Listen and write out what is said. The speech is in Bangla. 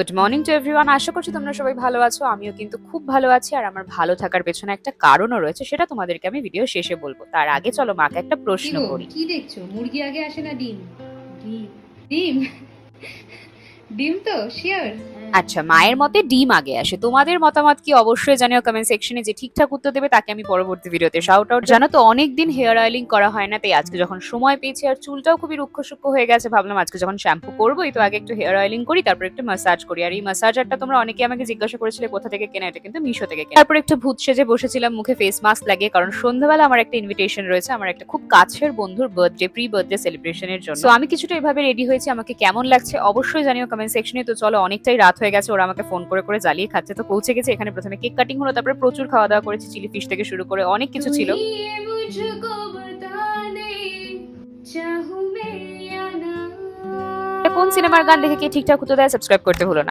Good morning to everyone. আশা করছি তোমরা সবাই ভালো আছো। আমিও কিন্তু খুব ভালো আছি, আর আমার ভালো থাকার পেছনে একটা কারণও রয়েছে, সেটা তোমাদেরকে আমি ভিডিও শেষে বলবো। তার আগে চলো মাকে একটা কি প্রশ্ন গো, করি। কি দেখছো? মুরগি আগে আসে না ডিম? ডিম। ডিম। ডিম তো শিওর। আচ্ছা, মায়ের মতে ডিম আগে আসে। তোমাদের মতামত কি অবশ্যই জানিও কমেন্ট সেকশনে। যে ঠিকঠাক উত্তর দেবে তাকে আমি পরবর্তী ভিডিওতে শাউট আউট। জানো তো, অনেকদিন হেয়ার অয়েলিং করা হয় না, তাই আজকে যখন সময় পেয়েছি আর চুলটাও খুবই রুক্ষ সূক্ষ্ম হয়ে গেছে, ভাবলাম আজকে যখন শ্যাম্পু করবোই তো আগে একটু হেয়ার অয়েলিং করি, তারপর একটু ম্যাসাজ করি। আর এই ম্যাসাজারটা তোমরা অনেকে আমাকে জিজ্ঞাসা করেছিলে কোথা থেকে কেনা, এটা কিন্তু মিশো থেকে কেনা। তারপর একটু ভূত সেজে বসেছিলাম মুখে ফেস মাস্ক লাগিয়ে, কারণ সন্ধ্যাবেলা আমার একটা ইনভিটেশন রয়েছে আমার একটা খুব কাছের বন্ধুর বার্থডে, প্রি বার্থডে সেলিব্রেশনের জন্য। তো আমি কিছুটা এভাবে রেডি হয়েছি, আমাকে কেমন লাগছে অবশ্যই জানিও কমেন্ট সেকশনে। তো চলো, অনেকটাই রাত হয়ে গেছে, ওরা আমাকে ফোন করে করে জ্বালিয়ে খাচ্ছে। তো পৌঁছে গেছে এখানে, প্রথমে কেক কাটিং হলো, তারপরে প্রচুর খাওয়া দাওয়া করেছি, চিলি ফিশ থেকে শুরু করে অনেক কিছু ছিল। কোন সিনেমার গান দেখে কে ঠিকঠাক উত্তর দেয় সাবস্ক্রাইব করতে ভুলো না।